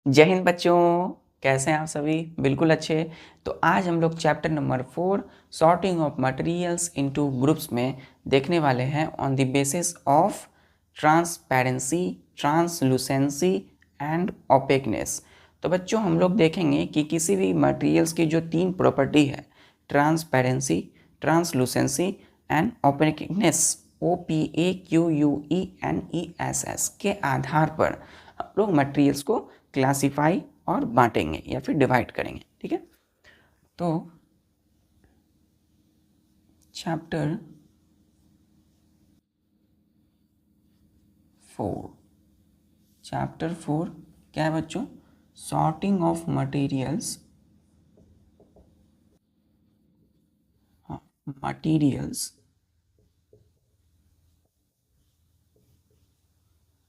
जय हिंद बच्चों, कैसे हैं आप सभी? बिल्कुल अच्छे। तो आज हम लोग chapter number 4 sorting of materials into groups में देखने वाले हैं on the basis of transparency, translucency and ओपेकनेस। तो बच्चों हम लोग देखेंगे कि किसी भी मटेरियल्स की जो 3 प्रॉपर्टी है, ट्रांसपेरेंसी, ट्रांसलूसेंसी एंड ओपेकनेस, OPAQUENESS के आधार पर हम लोग मटेरियल्स को क्लासिफाई और बांटेंगे या फिर डिवाइड करेंगे। ठीक है, तो चैप्टर 4 क्या है बच्चों? Sorting of materials, materials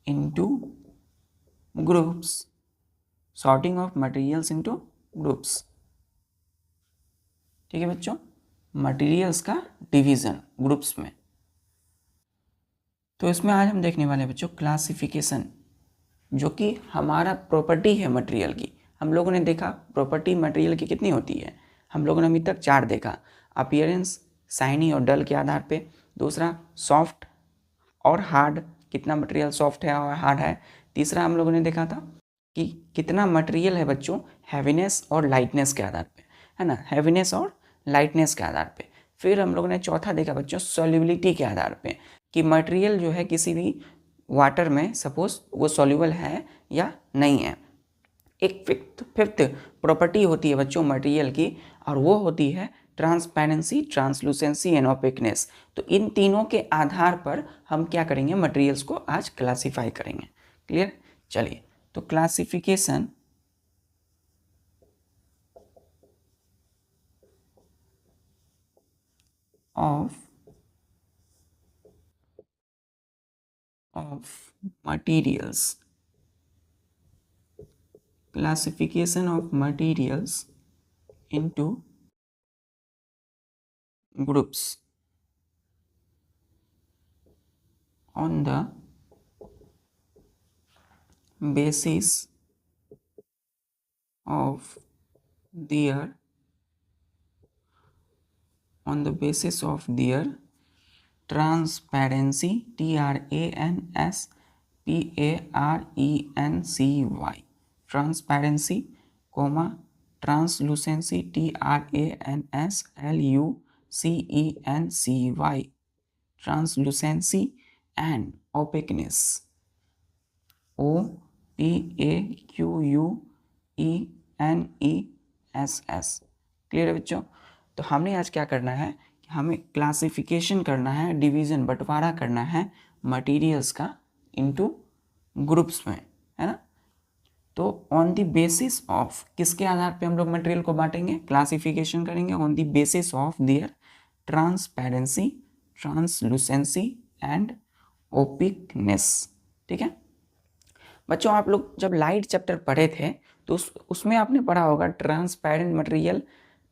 into groups, sorting of materials into groups. ठीक है बच्चों, मटेरियल्स का डिवीजन ग्रुप्स में। तो इसमें आज हम देखने वाले हैं बच्चों क्लासिफिकेशन, जो कि हमारा प्रॉपर्टी है मटेरियल की। हम लोगों ने देखा प्रॉपर्टी मटेरियल की कितनी होती है, हम लोगों ने अभी तक 4 देखा। अपीयरेंस, शाइनी और डल के आधार पे। दूसरा सॉफ्ट और हार्ड, कितना मटेरियल सॉफ्ट है और हार्ड है। तीसरा हम लोगों ने देखा था कि कितना मटेरियल है बच्चों हैवीनेस और लाइटनेस के आधार पे, है ना, हैवीनेस और लाइटनेस के आधार पे। फिर हम लोगों ने चौथा देखा बच्चों सॉल्युबिलिटी के आधार पे, कि मटेरियल जो है किसी भी वाटर में सपोज वो सॉल्युबल है या नहीं है। एक फिफ्थ प्रॉपर्टी होती है बच्चों मटेरियल की, और वो होती है ट्रांसपेरेंसी, ट्रांसलूसेंसी एंड ओपेकनेस। तो इन तीनों के आधार पर हम क्या करेंगे, मटेरियल्स को आज क्लासिफाई करेंगे। क्लियर? चलिए, तो classification of materials, classification of materials into groups on the basis of their transparency, TRANSPARENCY, transparency, translucency, TRANSLUCENCY, translucency and opaqueness, OPAQUENESS। Clear है बच्चों? तो हमने आज क्या करना है कि हमें क्लासिफिकेशन करना है, डिवीज़न, बंटवारा करना है मटेरियल्स का इनटू ग्रुप्स में, है ना। तो ऑन द बेसिस ऑफ, किसके आधार पे हम लोग मटेरियल को बांटेंगे, क्लासिफिकेशन करेंगे on the basis of their transparency, translucency and opaqueness. ठीक है बच्चों, आप लोग जब लाइट चैप्टर पढ़े थे तो उसमें आपने पढ़ा होगा transparent material,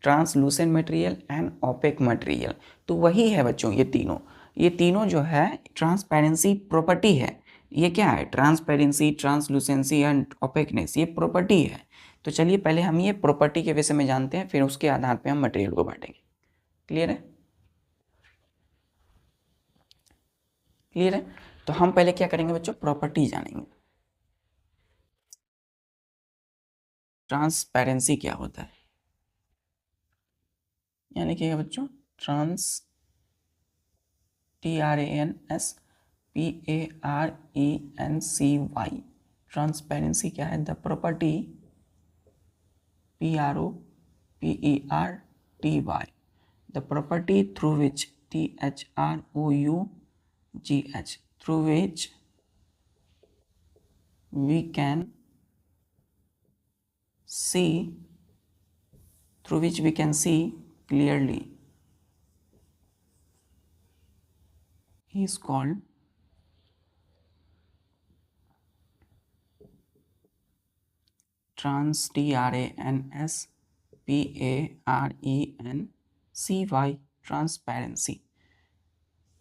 translucent material and opaque material. तो वही है बच्चों ये तीनों जो है ट्रांसपेरेंसी प्रॉपर्टी है। ये क्या है? ट्रांसपेरेंसी, ट्रांसलूसेंसी एंड ओपेकनेस, ये प्रॉपर्टी है। तो चलिए पहले हम ये प्रॉपर्टी के विषय में जानते हैं, फिर उसके आधार पर हम मटेरियल को बांटेंगे। क्लियर है? क्लियर है? तो हम पहले क्या करेंगे बच्चों, प्रॉपर्टी जानेंगे। ट्रांसपेरेंसी क्या होता है, यानी कि बच्चों TRANSPARENCY, ट्रांसपेरेंसी क्या है? The property, PROPERTY, the property through which, THROUGH, through which we can see clearly, is called TRANSPARENCY, transparency.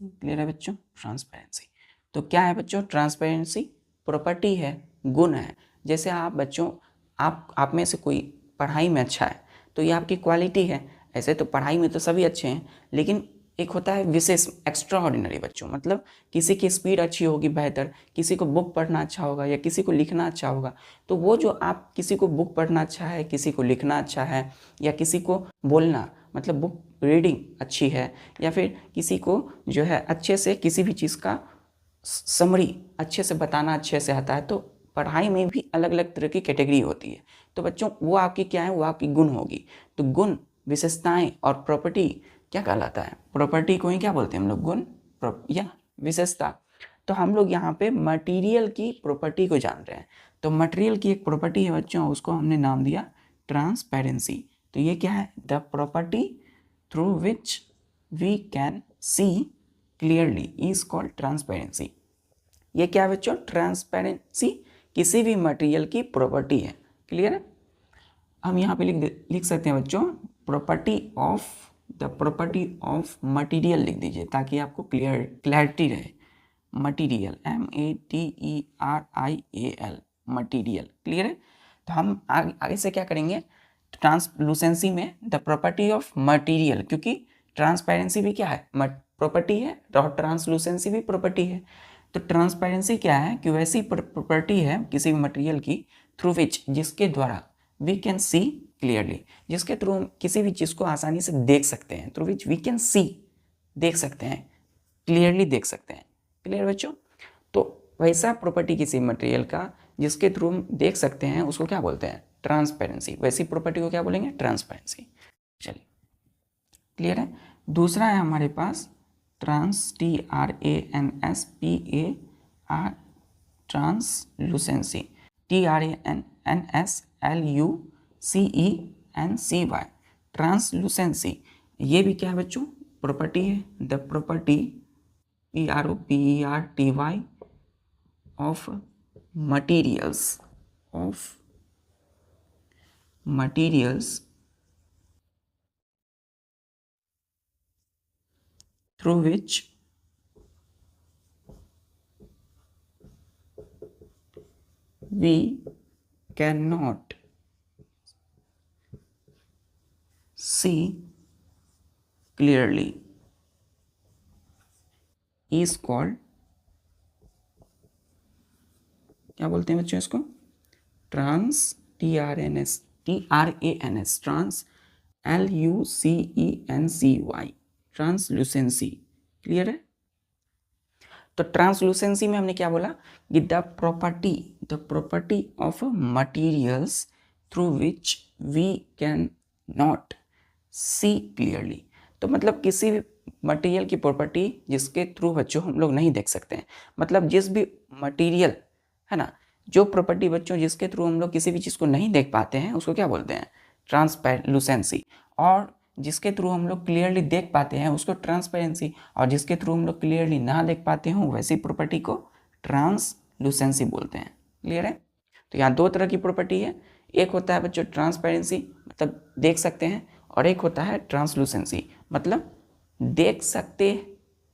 Clear है बच्चों? ट्रांसपेरेंसी तो क्या है बच्चों? ट्रांसपेरेंसी प्रॉपर्टी है, गुण है। जैसे आप बच्चों आप में से कोई पढ़ाई में अच्छा है तो ये आपकी क्वालिटी है। ऐसे तो पढ़ाई में तो सभी अच्छे हैं, लेकिन एक होता है विशेष, एक्स्ट्रा ऑर्डिनरी बच्चों, मतलब किसी की स्पीड अच्छी होगी बेहतर, किसी को बुक पढ़ना अच्छा होगा या किसी को लिखना अच्छा होगा। तो वो जो आप किसी को बुक पढ़ना अच्छा है, किसी को लिखना अच्छा है, या किसी को बोलना मतलब बुक रीडिंग अच्छी है, या फिर किसी को जो है अच्छे से किसी भी चीज़ का समरी अच्छे से बताना अच्छे से आता है, तो पढ़ाई में भी अलग अलग तरह की कैटेगरी होती है। तो बच्चों वो आपकी क्या है, वो आपकी गुण होगी। तो गुण, विशेषताएं और प्रॉपर्टी क्या कहलाता है? प्रॉपर्टी को ही क्या बोलते हैं हम लोग? गुण या विशेषता। तो हम लोग यहाँ पे मटेरियल की प्रॉपर्टी को जान रहे हैं। तो मटेरियल की एक प्रॉपर्टी है बच्चों, उसको हमने नाम दिया ट्रांसपेरेंसी। तो ये क्या है? The property through which we can see clearly is called transparency. ये क्या है बच्चों? ट्रांसपेरेंसी किसी भी मटेरियल की प्रॉपर्टी है। क्लियर है? हम यहाँ पे लिख सकते हैं बच्चों property of, the property of material लिख दीजिए ताकि आपको क्लैरिटी रहे। Material, MATERIAL, material. क्लियर है? तो हम आगे से क्या करेंगे, ट्रांसलूसेंसी में द प्रॉपर्टी ऑफ मटेरियल, क्योंकि ट्रांसपेरेंसी भी क्या है? प्रॉपर्टी है, और ट्रांसलूसेंसी भी प्रॉपर्टी है। तो ट्रांसपेरेंसी क्या है कि वैसी प्रॉपर्टी है किसी भी मटेरियल की थ्रू विच, जिसके द्वारा वी कैन सी क्लियरली, जिसके थ्रू हम किसी भी चीज़ को आसानी से देख सकते हैं। Through which we can see, देख सकते हैं, क्लियरली देख सकते हैं। क्लियर बच्चों? तो वैसा प्रॉपर्टी किसी मटेरियल का जिसके थ्रू हम देख सकते हैं उसको क्या बोलते हैं? ट्रांसपेरेंसी। वैसी प्रॉपर्टी को क्या बोलेंगे? ट्रांसपेरेंसी। चलिए, क्लियर है? दूसरा है हमारे पास trans, TRANSPAR, translucency, TRANSLUCENCY, translucency. ये भी क्या है बच्चों? प्रॉपर्टी है। The property PROPERTY of materials, through which we cannot see clearly is called, क्या बोलते हैं बच्चों इसको? Trans, TRANS, trans, LUCENCY, translucency. Clear है? तो ट्रांसलूसेंसी में हमने क्या बोला कि the property of materials through which we can not see clearly. तो मतलब किसी भी मटेरियल की प्रॉपर्टी जिसके थ्रू बच्चों हम लोग नहीं देख सकते हैं, मतलब जिस भी मटेरियल है ना, जो प्रॉपर्टी बच्चों जिसके थ्रू हम लोग किसी भी चीज़ को नहीं देख पाते हैं उसको क्या बोलते हैं? ट्रांसपेरेंसी। और जिसके थ्रू हम लोग क्लियरली देख पाते हैं उसको ट्रांसपेरेंसी, और जिसके थ्रू हम लोग क्लियरली ना देख पाते हों वैसी प्रॉपर्टी को ट्रांसलूसेंसी बोलते हैं। क्लियर है? तो यहाँ दो तरह की प्रॉपर्टी है, एक होता है बच्चों ट्रांसपेरेंसी मतलब देख सकते हैं, और एक होता है ट्रांसलूसेंसी मतलब देख सकते,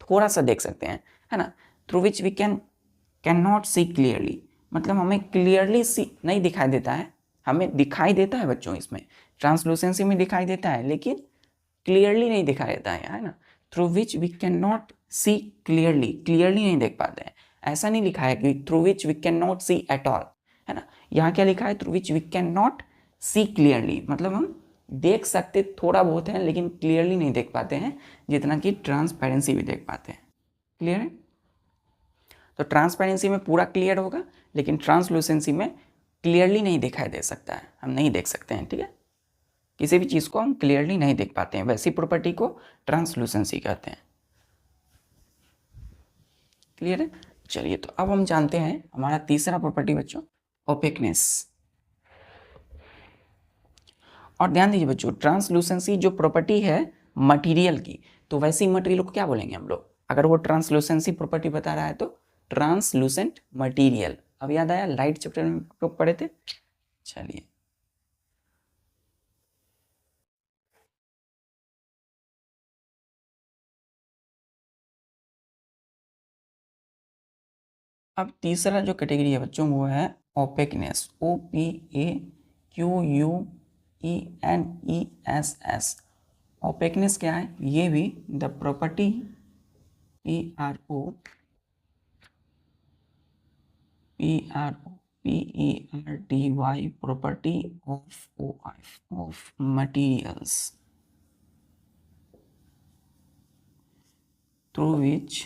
थोड़ा सा देख सकते हैं, है ना। Through which we can not see clearly, मतलब हमें क्लियरली सी नहीं दिखाई देता है, हमें दिखाई देता है बच्चों, इसमें ट्रांसलूसेंसी में दिखाई देता है लेकिन क्लियरली नहीं दिखाई देता है ना। Through which we can not see clearly, clearly नहीं देख पाते हैं। ऐसा नहीं लिखा है कि through which we can not see at all, है ना। यहाँ क्या लिखा है? Through which we can not see clearly, मतलब हम देख सकते थोड़ा बहुत है लेकिन क्लियरली नहीं देख पाते हैं जितना कि ट्रांसपेरेंसी भी देख पाते हैं। क्लियर है? तो ट्रांसपेरेंसी में पूरा क्लियर होगा लेकिन ट्रांसलूसेंसी में क्लियरली नहीं दिखाई दे सकता है, हम नहीं देख सकते हैं। ठीक है, किसी भी चीज़ को हम क्लियरली नहीं देख पाते हैं, वैसी प्रॉपर्टी को ट्रांसलूसेंसी कहते हैं। क्लियर है? चलिए, तो अब हम जानते हैं हमारा तीसरा प्रॉपर्टी बच्चों, ओपेकनेस। और ध्यान दीजिए बच्चों, ट्रांसलूसेंसी जो प्रॉपर्टी है मटेरियल की, तो वैसी मटेरियल को क्या बोलेंगे हम लोग? अगर वो ट्रांसलूसेंसी प्रॉपर्टी बता रहा है तो ट्रांसलूसेंट मटेरियल। अब याद आया, लाइट चैप्टर में आप लोग पढ़े थे। चलिए, अब तीसरा जो कैटेगरी है बच्चों वो है ओपेकनेस, OPAKNESS। QUENESS। ओपेकनेस क्या है, ये भी the property PROPERTY property of materials through which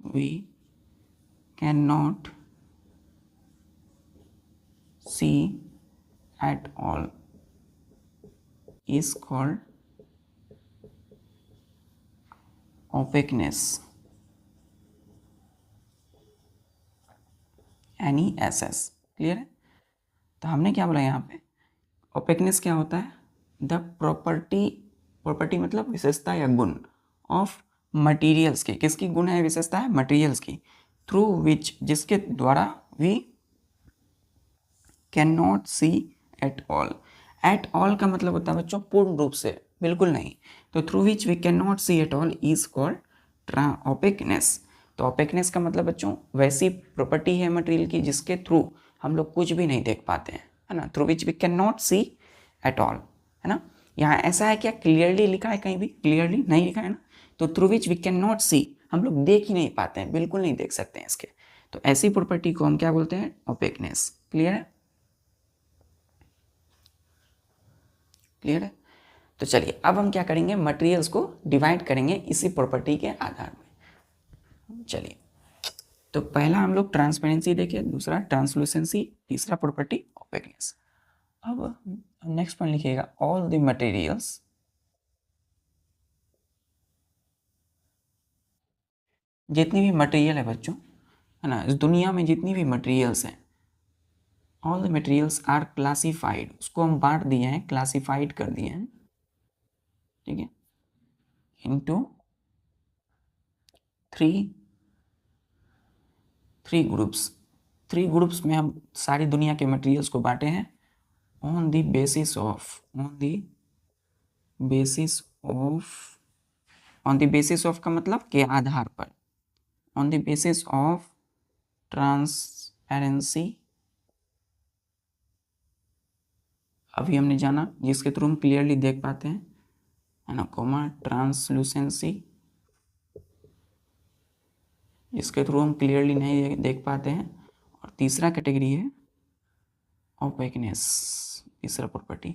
we cannot see at all is called opaqueness, NESS। Clear है। तो हमने क्या बोला यहाँ पे, ओपेकनेस क्या होता है, द प्रॉपर्टी मतलब विशेषता या गुण ऑफ मटेरियल्स की, किसकी गुण है, विशेषता है मटेरियल्स की, थ्रू विच, जिसके द्वारा we can not see at all. At all का मतलब होता है बच्चों पूर्ण रूप से, बिल्कुल नहीं। तो through which we can not see at all is called opaqueness. तो ओपेकनेस का मतलब बच्चों वैसी प्रॉपर्टी है मटेरियल की जिसके थ्रू हम लोग कुछ भी नहीं देख पाते हैं, है ना। Through which we can not see at all, है ना। यहाँ ऐसा है क्या, क्लियरली लिखा है, कहीं भी क्लियरली नहीं लिखा है ना। तो through which we can not see, हम लोग देख ही नहीं पाते हैं, बिल्कुल नहीं देख सकते हैं इसके। तो ऐसी प्रॉपर्टी को हम क्या बोलते हैं, ओपेकनेस। क्लियर है, क्लियर है। तो चलिए अब हम क्या करेंगे, मटेरियल्स को डिवाइड करेंगे इसी प्रॉपर्टी के आधार में। चलिए, तो पहला हम लोग ट्रांसपेरेंसी देखे, दूसरा ट्रांसलूसेंसी, तीसरा प्रॉपर्टी ओपेकनेस। अब नेक्स्ट पॉइंट लिखिएगा, ऑल द मटेरियल्स जितनी भी मटेरियल है बच्चों, है ना, इस दुनिया में जितनी भी मटेरियल्स हैं, all the materials are classified, उसको हम बांट दिए हैं, क्लासिफाइड कर दिए हैं, ठीक है, इनटू थ्री ग्रुप्स में हम सारी दुनिया के मटेरियल्स को बांटे हैं, ऑन द बेसिस ऑफ का मतलब के आधार पर, on the basis of transparency, अभी हमने जाना जिसके थ्रू हम क्लियरली देख पाते हैं, है ना, कोमा ट्रांसलूसेंसी, जिसके थ्रू हम क्लियरली नहीं देख पाते हैं, और तीसरा कैटेगरी है ओपेकनेस, तीसरा प्रॉपर्टी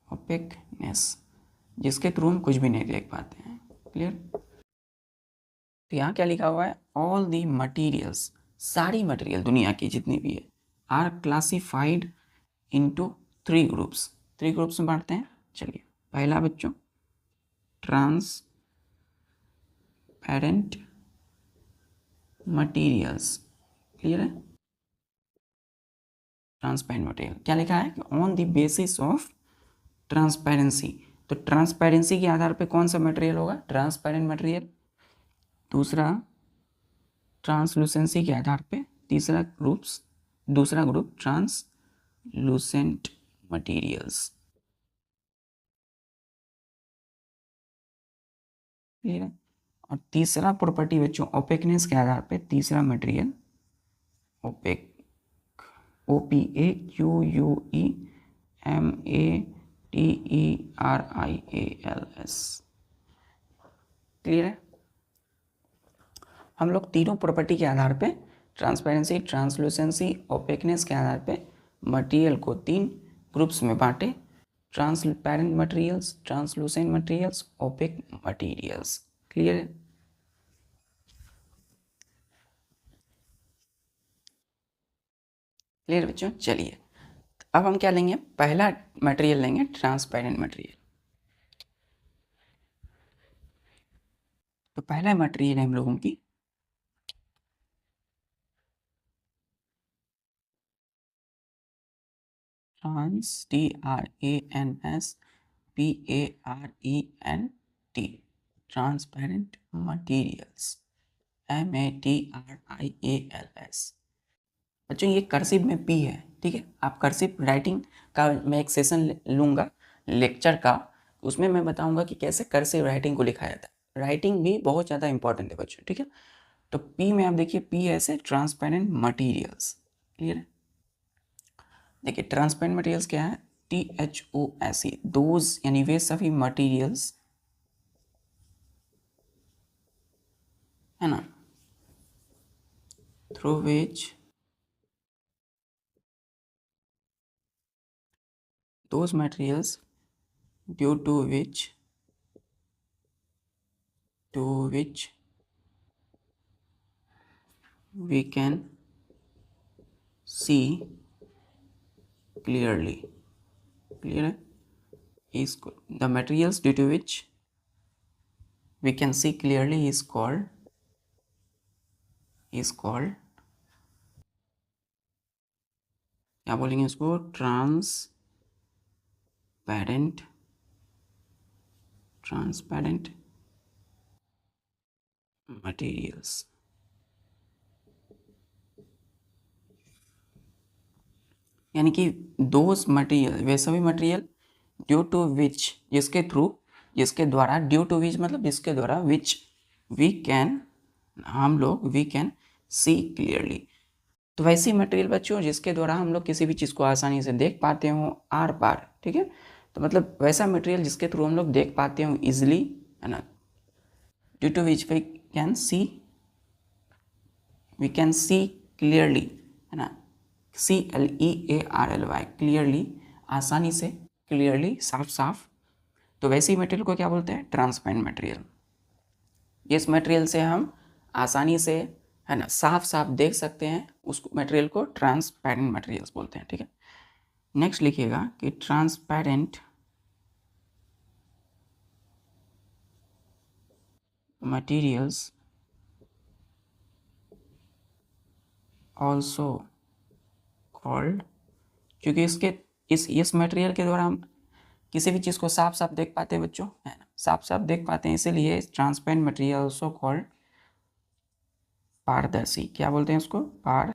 ओपेकनेस, जिसके थ्रू हम कुछ भी नहीं देख पाते हैं। क्लियर। तो यहाँ क्या लिखा हुआ है, ऑल दी मटीरियल्स, सारी मटेरियल दुनिया की जितनी भी है, are classified into three groups में बांटते हैं। चलिए, पहला बच्चों ट्रांसपेरेंट मटेरियल्स। क्लियर है, ट्रांसपेरेंट मटेरियल क्या लिखा है, on the basis of transparency. तो ट्रांसपेरेंसी के आधार पे कौन सा मटेरियल होगा, ट्रांसपेरेंट मटेरियल। दूसरा ट्रांसलूसेंसी के आधार पे दूसरा ग्रुप ट्रांसलूसेंट मटेरियल्स। क्लियर है। और तीसरा प्रॉपर्टी बच्चों ओपेकनेस के आधार पे तीसरा मटेरियल ओपेक, OPAQUEMATERIALS। क्लियर है। हम लोग तीनों प्रॉपर्टी के आधार पे, ट्रांसपेरेंसी, ट्रांसलूसेंसी, ओपेकनेस के आधार पे मटेरियल को तीन ग्रुप्स में बांटे, transparent materials, translucent materials, opaque materials. Clear है। क्लियर बच्चों। चलिए अब हम क्या लेंगे, पहला मटेरियल लेंगे ट्रांसपेरेंट मटेरियल। तो पहला मटेरियल है हम लोगों की TRANSPARENT, ट्रांसपेरेंट मटेरियल्स, MATERIALS। बच्चों ये कर्सिव में P है, ठीक है। आप कर्सिव राइटिंग का मैं एक सेशन लूँगा लेक्चर का, उसमें मैं बताऊंगा कि कैसे कर्सिव राइटिंग को लिखा जाता है। राइटिंग भी बहुत ज़्यादा इंपॉर्टेंट है बच्चों, ठीक है। तो पी में आप देखिए, पी ऐसे ट्रांसपेरेंट मटीरियल्स, क्लियर है। देखिए ट्रांसपेरेंट मटेरियल्स क्या है, THOSE, दोज यानी वे सभी मटेरियल्स, है ना, through which those materials due to which we can see clearly, clear है, is the materials due to which we can see clearly is called क्या बोलेंगे इसको, ट्रांसपेरेंट मटेरियल्स। यानी कि दोज मटेरियल, वे सभी मटेरियल ड्यू टू विच, जिसके through, जिसके द्वारा, ड्यू टू विच मतलब जिसके द्वारा, विच वी कैन, हम लोग, वी कैन सी क्लियरली। तो वैसी मटेरियल बच्चों जिसके द्वारा हम लोग किसी भी चीज़ को आसानी से देख पाते हो आर पार, ठीक है। तो मतलब वैसा मटेरियल जिसके थ्रू हम लोग देख पाते हो इजिली, है ना, due to which we can see clearly, है ना, CLEARLY, क्लियरली, आसानी से, क्लियरली, साफ साफ। तो वैसी मटेरियल को क्या बोलते हैं, ट्रांसपेरेंट मटेरियल। जिस मटेरियल से हम आसानी से, है ना, साफ साफ देख सकते हैं, उस मटेरियल को ट्रांसपेरेंट मटेरियल्स बोलते हैं, ठीक है। नेक्स्ट लिखिएगा कि ट्रांसपेरेंट मटेरियल्स ऑल्सो कॉल्ड, क्योंकि इस मटेरियल के द्वारा हम किसी भी चीज़ को साफ साफ देख पाते हैं बच्चों, है ना, साफ साफ देख पाते हैं, इसीलिए ट्रांसपेरेंट मटेरियल ऑल्सो कॉल्ड पारदर्शी। क्या बोलते हैं उसको, पारदर्शी,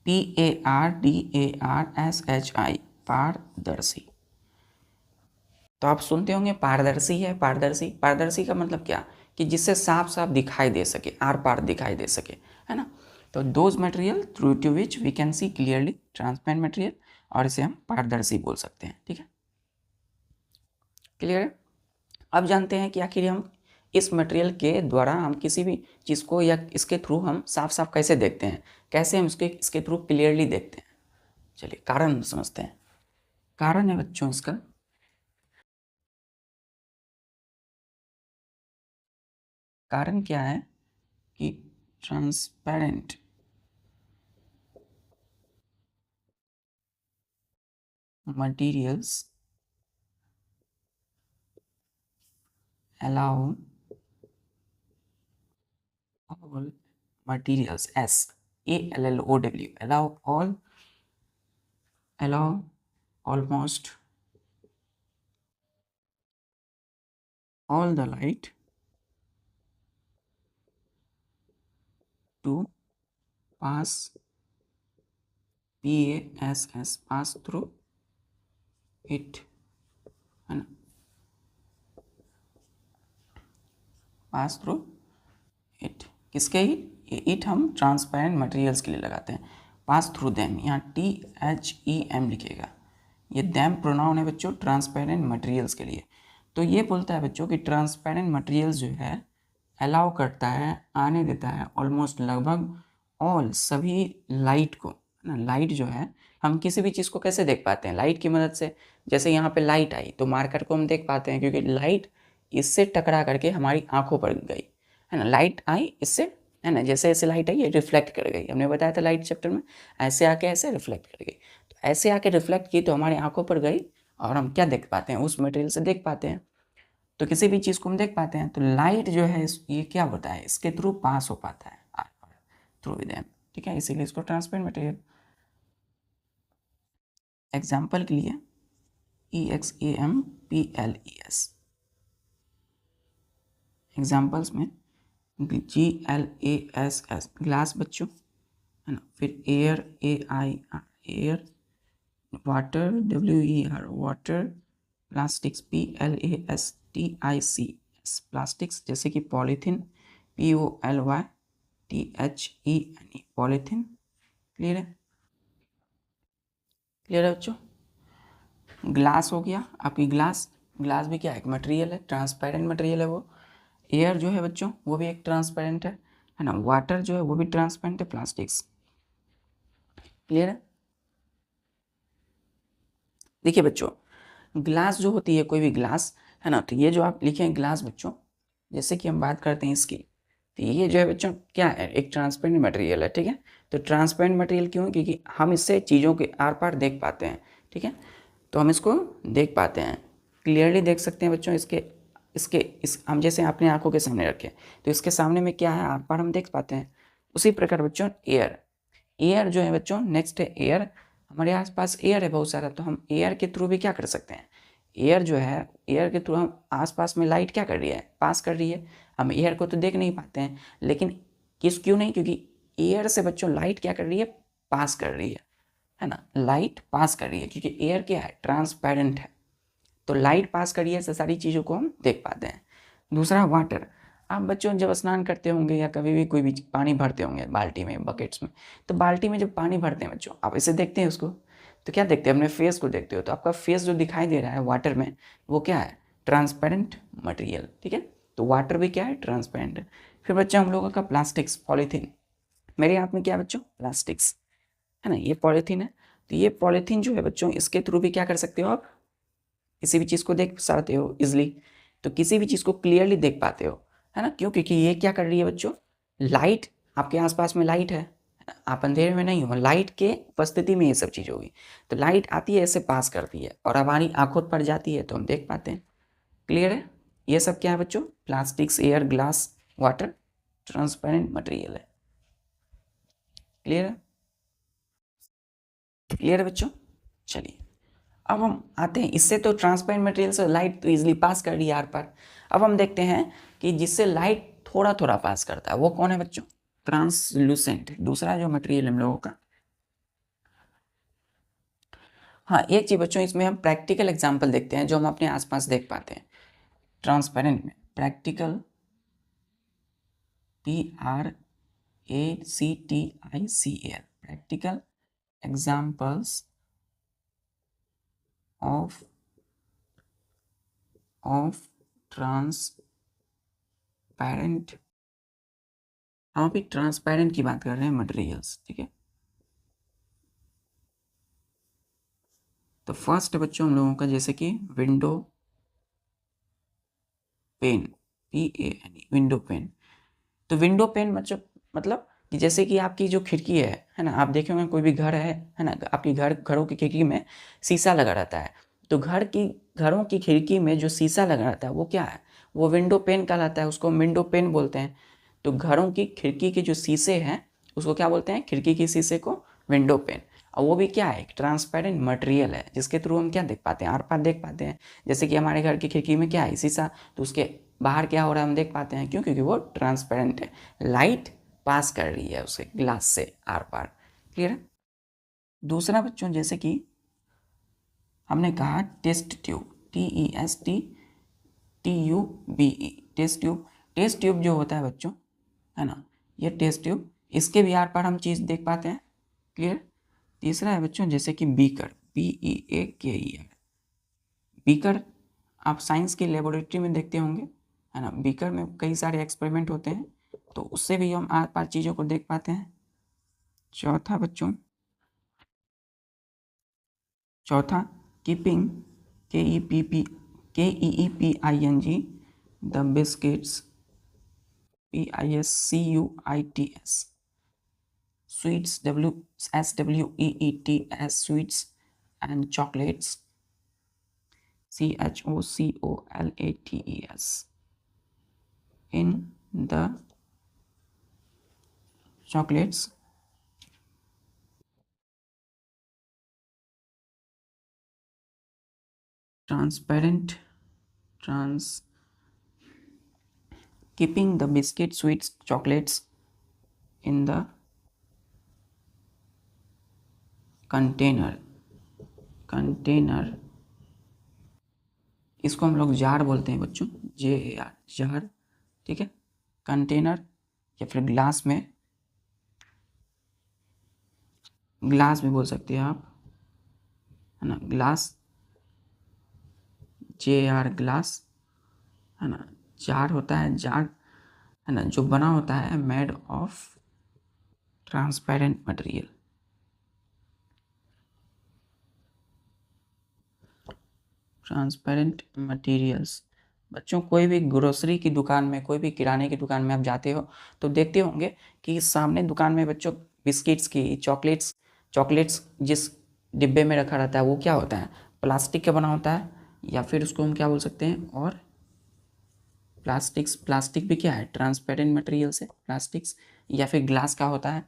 PARDARSHI, पारदर्शी। तो आप सुनते होंगे पारदर्शी है, पारदर्शी, पारदर्शी का मतलब क्या, कि जिससे साफ साफ दिखाई दे सके, आर पार दिखाई दे सके, है ना। तो those material through to which we can see clearly, transparent material, और इसे हम पारदर्शी बोल सकते हैं, ठीक है, क्लियर है। अब जानते हैं कि आखिर हम इस मटेरियल के द्वारा हम किसी भी चीज़ को या इसके थ्रू हम साफ साफ कैसे देखते हैं, कैसे हम इसके थ्रू क्लियरली देखते हैं। चलिए कारण समझते हैं। कारण है बच्चों इसका, कारण क्या है कि transparent materials allow all materials, ALLOW, allow almost all the light to pass, pass through it, है ना, पास थ्रू इट, किसके ही, इट हम ट्रांसपेरेंट मटेरियल्स के लिए लगाते हैं, पास थ्रू देम, यहाँ THEM लिखिएगा, ये दैम प्रोनाउन है बच्चों ट्रांसपेरेंट मटेरियल्स के लिए। तो ये बोलता है बच्चों कि ट्रांसपेरेंट मटेरियल्स जो है अलाउ करता है, आने देता है ऑलमोस्ट, लगभग, ऑल, सभी लाइट को, ना, लाइट जो है हम किसी भी चीज़ को कैसे देख पाते हैं, लाइट की मदद से। जैसे यहाँ पे लाइट आई तो मार्कर को हम देख पाते हैं, क्योंकि लाइट इससे टकरा करके हमारी आंखों पर गई, है ना, लाइट आई इससे, है ना, जैसे ऐसे लाइट आई ये रिफ्लेक्ट कर गई, हमने बताया था लाइट चैप्टर में, ऐसे आके ऐसे रिफ्लेक्ट कर गई, तो ऐसे आके रिफ्लेक्ट की तो हमारी आंखों पर गई, और हम क्या देख पाते हैं, उस मटेरियल से देख पाते हैं। तो किसी भी चीज़ को हम देख पाते हैं, तो लाइट जो है ये क्या होता है, इसके थ्रू पास हो पाता है, थ्रू विद, ठीक है, इसीलिए इसको ट्रांसपेरेंट मटेरियल। एग्जाम्पल के लिए EXAMPLES, एग्जाम्पल्स में GLASS ग्लास बच्चों, है ना, फिर air, AI air, water, WER water, plastics, PLASTIC plastics, जैसे कि पॉलीथीन, POLYTHENE, पॉलीथीन। क्लियर है? क्लियर है बच्चों? ग्लास हो गया आपकी, ग्लास भी क्या है, एक मटेरियल है, ट्रांसपेरेंट मटेरियल है वो। एयर जो है बच्चों वो भी एक ट्रांसपेरेंट है ना। वाटर जो है वो भी ट्रांसपेरेंट है। प्लास्टिक्स। क्लियर है? देखिए बच्चों, ग्लास जो होती है, कोई भी ग्लास है ना, तो ये जो आप लिखे हैं ग्लास बच्चों, जैसे कि हम बात करते हैं इसकी, तो ये जो है बच्चों क्या है, एक ट्रांसपेरेंट मटेरियल है। ठीक है? तो ट्रांसपेरेंट मटेरियल क्यों? क्योंकि हम इससे चीज़ों के आर पार देख पाते हैं। ठीक है? तो हम इसको देख पाते हैं, क्लियरली देख सकते हैं बच्चों। इसके इसके इस हम जैसे अपने आंखों के सामने रखें तो इसके सामने में क्या है, आर पार हम देख पाते हैं। उसी प्रकार बच्चों एयर जो है बच्चों, नेक्स्ट है एयर। हमारे आसपास एयर है बहुत सारा, तो हम एयर के थ्रू भी क्या कर सकते हैं, एयर जो है, एयर के थ्रू हम आसपास में लाइट क्या कर रही है, पास कर रही है। हम एयर को तो देख नहीं पाते हैं, लेकिन क्यों नहीं? क्योंकि एयर से बच्चों लाइट क्या कर रही है, पास कर रही है ना। लाइट पास कर रही है क्योंकि एयर क्या है, ट्रांसपेरेंट है। तो लाइट पास कर रही है, ऐसे सारी चीज़ों को हम देख पाते हैं। दूसरा वाटर। आप बच्चों जब स्नान करते होंगे या कभी भी कोई भी पानी भरते होंगे बाल्टी में, बकेट्स में, तो बाल्टी में जब पानी भरते हैं बच्चों, आप इसे देखते हैं उसको, तो क्या देखते हैं, अपने फेस को देखते हो। तो आपका फेस जो दिखाई दे रहा है वाटर में, वो क्या है, ट्रांसपेरेंट मटेरियल। ठीक है? तो वाटर भी क्या है, ट्रांसपेरेंट है। फिर बच्चों हम लोगों का प्लास्टिक्स, पॉलीथीन। मेरे हाथ में क्या है बच्चों, प्लास्टिक्स है ना, ये पॉलीथीन है। तो ये पॉलीथीन जो है बच्चों, इसके थ्रू भी क्या कर सकते हो आप, किसी भी चीज़ को देख पाते हो इजली। तो किसी भी चीज़ को क्लियरली देख पाते हो, है ना। क्यों? क्योंकि ये क्या कर रही है बच्चों, लाइट, आपके आसपास में लाइट है, आप अंधेरे में नहीं हो, लाइट के उपस्थिति में ये सब चीज़ होगी। तो लाइट आती है, ऐसे पास करती है और हमारी आंखों पर जाती है, तो हम देख पाते हैं। क्लियर है? ये सब क्या है बच्चों, plastics, air, glass, water, transparent material है। क्लियर है? क्लियर है बच्चों? चलिए, अब हम आते हैं, इससे तो ट्रांसपेरेंट मटेरियल से लाइट तो इजीली पास कर रही है आर पार। अब हम देखते हैं कि जिससे लाइट थोड़ा थोड़ा पास करता है, वो कौन है बच्चों, ट्रांसलूसेंट। दूसरा जो मटेरियल हम लोगों का। हाँ, एक चीज बच्चों, इसमें हम प्रैक्टिकल एग्जांपल देखते हैं जो हम अपने आसपास देख पाते हैं। ट्रांसपेरेंट में practical, PRACTICAL, practical examples of transparent. हम अभी ट्रांसपेरेंट की बात कर रहे हैं मटेरियल्स। ठीक है? तो फर्स्ट बच्चों हम लोगों का, जैसे कि window pane, PANE, window pane. तो विंडो पेन बच्चों मतलब कि जैसे कि आपकी जो खिड़की है ना, आप देखे होंगे कोई भी घर है ना, आपकी घरों की खिड़की में शीशा लगा रहता है। तो घरों की खिड़की में जो शीशा लगा रहता है वो क्या है, वो विंडो पेन कहलाता है, उसको विंडो पेन बोलते हैं। तो घरों की खिड़की के जो शीशे हैं उसको क्या बोलते हैं, खिड़की के शीशे को विंडो पेन। और वो भी क्या है, एक ट्रांसपेरेंट मटेरियल है, जिसके थ्रू हम क्या देख पाते हैं, आर पार देख पाते हैं। जैसे कि हमारे घर की खिड़की में क्या है, शीशा, तो उसके बाहर क्या हो रहा है हम देख पाते हैं। क्यों? क्योंकि वो ट्रांसपेरेंट है, लाइट पास कर रही है उसे ग्लास से आर पार। क्लियर है? दूसरा बच्चों, जैसे कि हमने कहा test tube, TESTTUBE, test tube. Test tube जो होता है बच्चों, है ना, ये टेस्ट ट्यूब, इसके भी आर पार हम चीज़ देख पाते हैं। क्लियर? तीसरा है बच्चों, जैसे कि बीकर, BEAKER, बीकर आप साइंस की लेबोरेटरी में देखते होंगे, है ना। बीकर में कई सारे एक्सपेरिमेंट होते हैं, तो उससे भी हम आर पार चीज़ों को देख पाते हैं। चौथा बच्चों, चौथा keeping, KEPPING, the biscuits, BISCUITS, sweets, SWEETS, sweets and chocolates, CHOCOLATES, in the chocolates, transparent, keeping the biscuit, sweets, chocolates in the container इसको हम लोग जार बोलते हैं बच्चों, JAR, जार, ठीक है। कंटेनर या फिर ग्लास में, ग्लास भी बोल सकते हैं आप, है ना, ग्लास, JAR ग्लास, है ना। जार होता है, जार, है ना, जो बना होता है made of transparent material. Transparent materials बच्चों, कोई भी ग्रोसरी की दुकान में, कोई भी किराने की दुकान में आप जाते हो तो देखते होंगे कि सामने दुकान में बच्चों बिस्किट्स की, चॉकलेट्स जिस डिब्बे में रखा रहता है वो क्या होता है, प्लास्टिक का बना होता है, या फिर उसको हम क्या बोल सकते हैं, और प्लास्टिक भी क्या है, ट्रांसपेरेंट मटेरियल्स है, प्लास्टिक्स, या फिर ग्लास का होता है।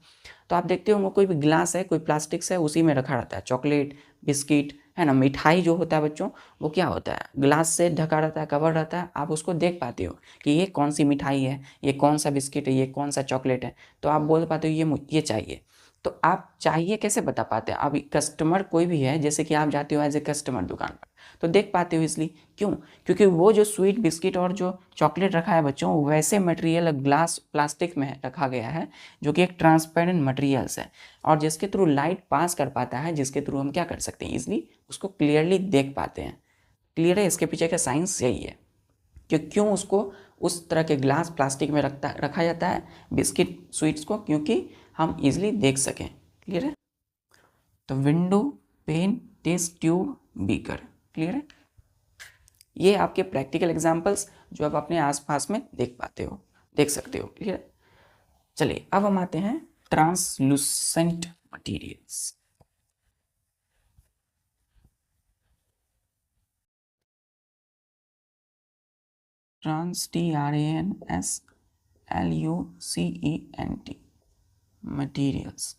तो आप देखते होंगे कोई भी ग्लास है, कोई प्लास्टिक्स है, उसी में रखा रहता है चॉकलेट, बिस्किट, है ना। मिठाई जो होता है बच्चों, वो क्या होता है, ग्लास से ढका रहता है, कवर रहता है, आप उसको देख पाते हो कि ये कौन सी मिठाई है, ये कौन सा बिस्किट है, ये कौन सा चॉकलेट है, तो आप बोल पाते हो ये चाहिए। तो आप चाहिए कैसे बता पाते हैं, अब कस्टमर कोई भी है, जैसे कि आप जाते हो एज ए कस्टमर दुकान पर, तो देख पाते हो, इसलिए क्यों, क्योंकि वो जो स्वीट, बिस्किट और जो चॉकलेट रखा है बच्चों, वैसे मटेरियल ग्लास, प्लास्टिक में रखा गया है, जो कि एक ट्रांसपेरेंट मटेरियल्स है, और जिसके थ्रू लाइट पास कर पाता है, जिसके थ्रू हम क्या कर सकते हैं, इजली उसको क्लियरली देख पाते हैं। क्लियर है, इसके पीछे का साइंस यही है कि क्यों उसको उस तरह के ग्लास, प्लास्टिक में रखा जाता है बिस्किट, स्वीट्स को, क्योंकि हम इजली देख सकें। क्लियर है। तो window, pane, test tube, beaker. Clear है। ये आपके प्रैक्टिकल एग्जांपल्स जो आप अपने आसपास में देख पाते हो, देख सकते हो। क्लियर। चलिए अब हम आते हैं ट्रांसलूसेंट मटेरियल्स। TRANSLUCENT materials.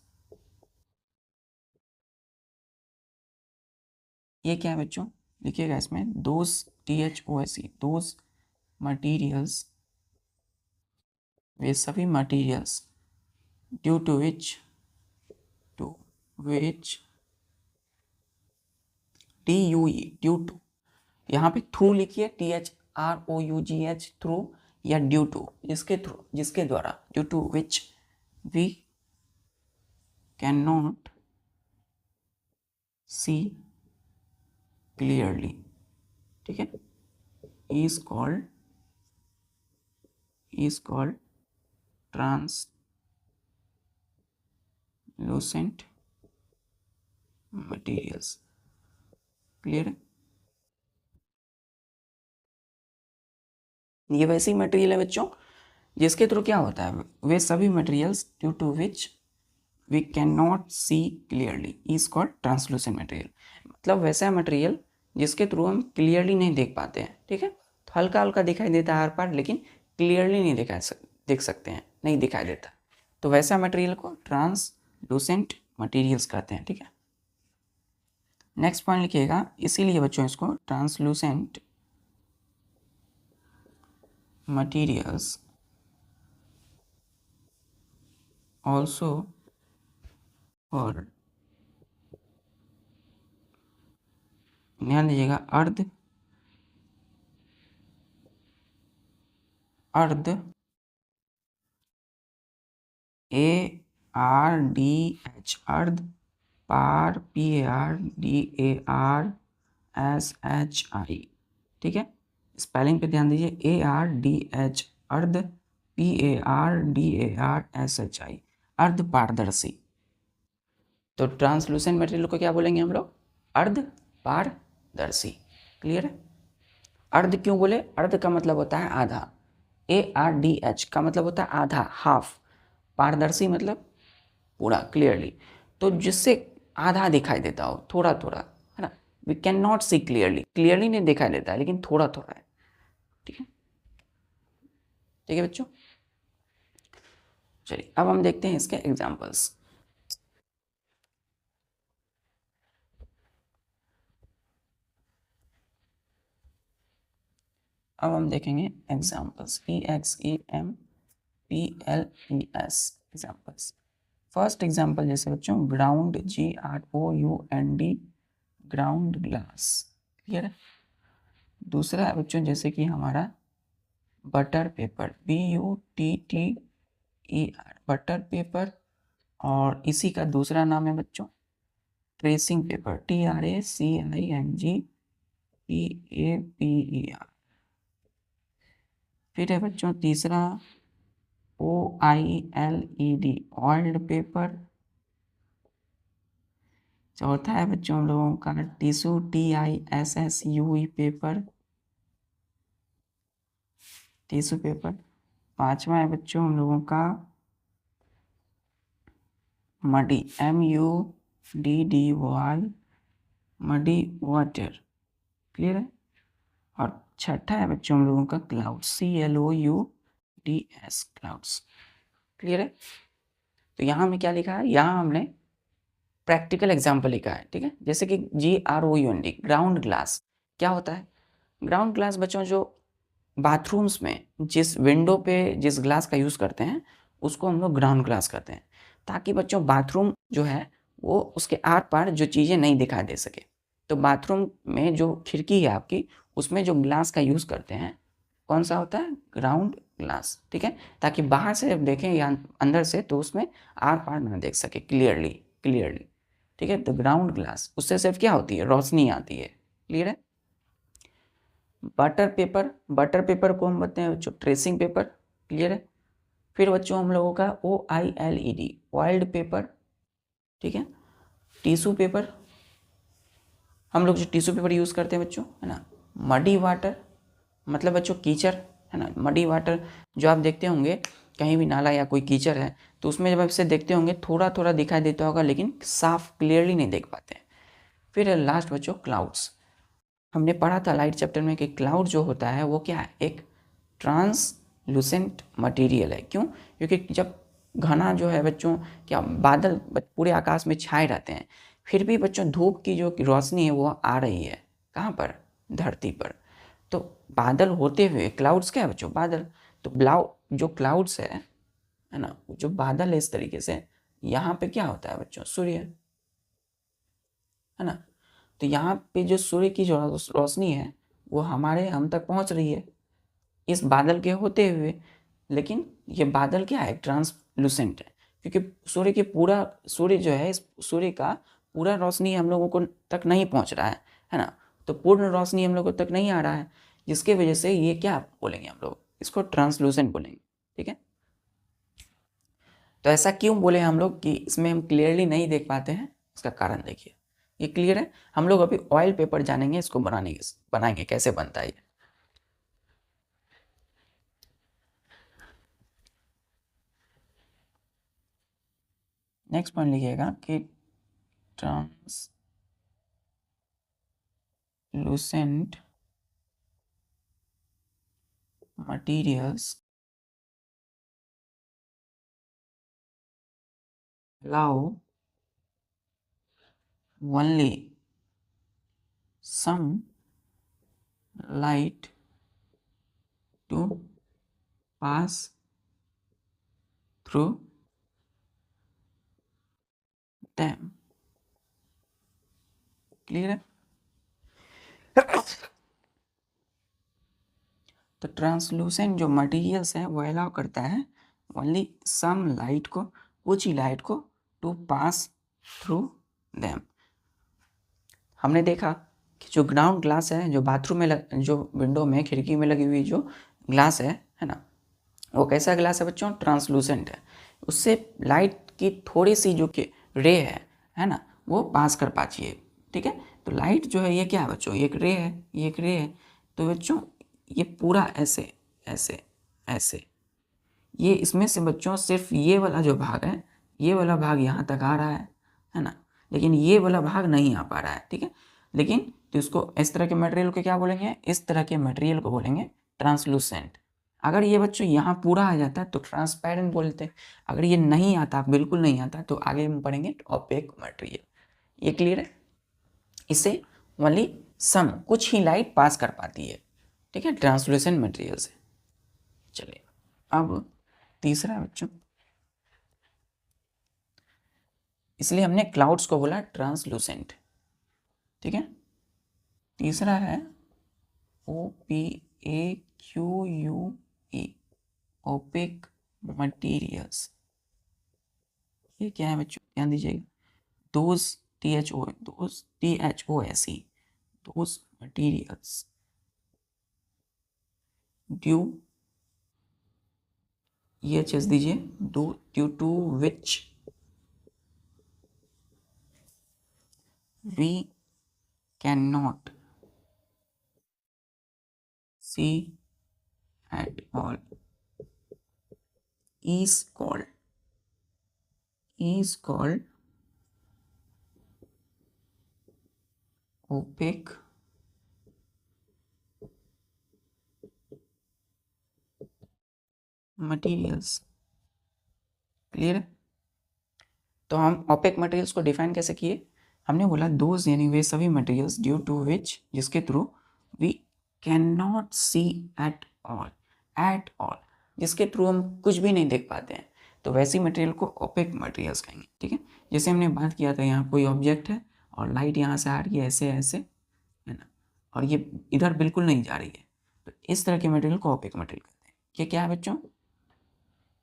ये क्या है बच्चों, लिखिएगा इसमें, दोज, THOSE, दोज मटेरियल्स, वे सभी materials, due to which TUE, due to, यहाँ पे थ्रू लिखिए, THROUGH, थ्रू, या ड्यू टू, जिसके द्वारा, due to which we can not see clearly, ठीक है, is called translucent materials। Clear है। ये वैसी मटेरियल है बच्चों जिसके थ्रू क्या होता है, वे सभी materials due to which we can not see clearly is called translucent material. मतलब वैसा मटेरियल जिसके थ्रू हम क्लियरली नहीं देख पाते हैं, ठीक है। तो हल्का हल्का दिखाई देता है हर पार्ट, लेकिन क्लियरली नहीं देख सकते हैं, नहीं दिखाई देता, तो वैसा मटेरियल को ट्रांसलूसेंट मटेरियल्स कहते हैं, ठीक है। नेक्स्ट पॉइंट लिखिएगा, इसीलिए बच्चों इसको ट्रांसलूसेंट मटेरियल्स also और ध्यान दीजिएगा, अर्ध ARDH, अर्ध, पार, PARDARSHI, ठीक है। स्पेलिंग पे ध्यान दीजिए, ARDH अर्ध, PARDARSHI अर्ध पारदर्शी। तो ट्रांसलूसेंट मटेरियल को क्या बोलेंगे हम लोग, अर्ध पारदर्शी। क्लियर है। अर्ध क्यों बोले, अर्ध का मतलब होता है आधा, ARDH का मतलब होता है आधा, हाफ, पारदर्शी मतलब पूरा, क्लियरली, तो जिससे आधा दिखाई देता हो, थोड़ा थोड़ा, है ना। We can not see clearly, clearly नहीं दिखाई देता है, लेकिन थोड़ा थोड़ा है, ठीक है। ठीक है बच्चों। चलिए अब हम देखते हैं इसके एग्जाम्पल्स। अब हम देखेंगे examples, EXAMPLES examples. First example जैसे बच्चों, ground, GROUND, ground glass. Clear है। दूसरा है बच्चों जैसे कि हमारा butter paper, BUTTER, butter paper. और इसी का दूसरा नाम है बच्चों ट्रेसिंग पेपर, TRACINGPAPER। फिर है बच्चों तीसरा OILED, ऑयल्ड पेपर। चौथा है बच्चों हम लोगों का tissue, TISSUE paper, tissue paper. पांचवा है बच्चों हम लोगों का muddy, MUDDY, muddy water. Clear है। और छठा है बच्चों हम लोगों का क्लाउड्स, CLOUDS, क्लाउड्स। क्लियर है। तो यहाँ हमने क्या लिखा है, यहाँ हमने प्रैक्टिकल एग्जाम्पल लिखा है। ठीक है, जैसे कि GROUND, ग्राउंड ग्लास। क्या होता है ग्राउंड ग्लास बच्चों? जो बाथरूम्स में जिस विंडो पे जिस ग्लास का यूज़ करते हैं उसको हम लोग ग्राउंड ग्लास करते हैं, ताकि बच्चों बाथरूम जो है वो उसके आर पार जो चीज़ें नहीं दिखाई दे सके। तो बाथरूम में जो खिड़की है आपकी, उसमें जो ग्लास का यूज़ करते हैं कौन सा होता है? Ground glass. ठीक है, ताकि बाहर से जब देखें या अंदर से तो उसमें आर पार ना देख सके क्लियरली। ठीक है, तो ग्राउंड ग्लास उससे सिर्फ क्या होती है? रोशनी आती है। क्लियर है। बटर पेपर को हम बताते हैं बच्चों ट्रेसिंग पेपर। क्लियर है। फिर बच्चों हम लोगों का OILED, ऑयल्ड पेपर। ठीक है। टिश्यू पेपर, हम लोग जो टिश्यू पेपर यूज़ करते हैं बच्चों, है ना। मडी वाटर, मतलब बच्चों कीचड़, है ना। मडी वाटर जो आप देखते होंगे कहीं भी नाला या कोई कीचड़ है तो उसमें जब आप इसे देखते होंगे थोड़ा थोड़ा दिखाई देता होगा, लेकिन साफ क्लियरली नहीं देख पाते हैं। फिर लास्ट बच्चों क्लाउड्स। हमने पढ़ा था लाइट चैप्टर में कि क्लाउड जो होता है वो क्या है? एक ट्रांसलूसेंट मटेरियल है। क्यों? क्योंकि जब घना जो है बच्चों, क्या बादल पूरे आकाश में छाए रहते हैं, फिर भी बच्चों धूप की जो रोशनी है वो आ रही है कहाँ पर? धरती पर। तो बादल होते हुए क्लाउड्स क्या है बच्चों? बादल। तो जो क्लाउड्स है ना, जो बादल है इस तरीके से, यहाँ पे क्या होता है बच्चों? सूर्य, है ना। तो यहाँ पे जो सूर्य की जो रोशनी है वो हम तक पहुँच रही है इस बादल के होते हुए। लेकिन ये बादल क्या है? ट्रांसलूसेंट है, क्योंकि सूर्य जो है, इस सूर्य का पूरा रोशनी हम लोगों को तक नहीं पहुँच रहा है ना। तो पूर्ण रोशनी हम लोगों तक नहीं आ रहा है, जिसके वजह से ये क्या बोलेंगे हम लोग? इसको ट्रांसलूसेंट बोलेंगे। ठीक है। तो ऐसा क्यों बोले हम लोग कि इसमें हम क्लियरली नहीं देख पाते हैं? इसका कारण देखिए, ये क्लियर है। हम लोग अभी ऑयल पेपर जानेंगे, इसको बनाएंगे कैसे बनता है। नेक्स्ट पॉइंट लिखिएगा कि translucent materials allow only some light to pass through them। Clear है। तो ट्रांसलूसेंट जो मटेरियल्स है वो अलाउ करता है ओनली सम लाइट को, कुछ ही लाइट को, टू पास थ्रू देम। हमने देखा कि जो ग्राउंड ग्लास है, जो बाथरूम में जो विंडो में खिड़की में लगी हुई जो ग्लास है ना, वो कैसा ग्लास है बच्चों? ट्रांसलूसेंट है। उससे लाइट की थोड़ी सी जो कि रे है ना, वो पास कर पाती है। ठीक है। तो लाइट जो है ये क्या है बच्चों? ये एक रे है, ये एक रे है। तो बच्चों ये पूरा ऐसे ऐसे ऐसे, ये इसमें से बच्चों सिर्फ ये वाला जो भाग है, ये वाला भाग यहाँ तक आ रहा है ना, लेकिन ये वाला भाग नहीं आ पा रहा है। ठीक है। लेकिन तो इसको इस तरह के मटेरियल को क्या बोलेंगे? इस तरह के मटेरियल को बोलेंगे ट्रांसलूसेंट। अगर ये बच्चों यहाँ पूरा आ जाता है तो ट्रांसपेरेंट बोलते हैं। अगर ये नहीं आता, बिल्कुल नहीं आता, तो आगे हम पढ़ेंगे ऑपेक मटेरियल। ये क्लियर है। इसे ओनली सम, कुछ ही लाइट पास कर पाती है। ठीक है, ट्रांसलूसेंट मटेरियल से। चलिए अब तीसरा है बच्चों, इसलिए हमने क्लाउड्स को बोला ट्रांसलूसेंट। ठीक है। तीसरा है OPAQUE, ओपेक मटीरियल्स। ये क्या है बच्चों, ध्यान दीजिएगा, those THOSE, those materials due, ये चीज दीजिए, due to which we can not see at all is called opaque materials। Clear है? तो हम ओपेक मटेरियल्स को डिफाइन कैसे किए, हमने बोला दोज यानी वे सभी मटेरियल्स ड्यू टू विच जिसके through we can not see at all जिसके थ्रू हम कुछ भी नहीं देख पाते हैं, तो वैसी मटेरियल को ओपेक मटेरियल्स कहेंगे। ठीक है, जैसे हमने बात किया था, यहाँ कोई ऑब्जेक्ट है और लाइट यहाँ से आ रही है ऐसे ऐसे, है ना, और ये इधर बिल्कुल नहीं जा रही है, तो इस तरह के मटेरियल को ओपेक मटेरियल कहते हैं। ये क्या है बच्चों,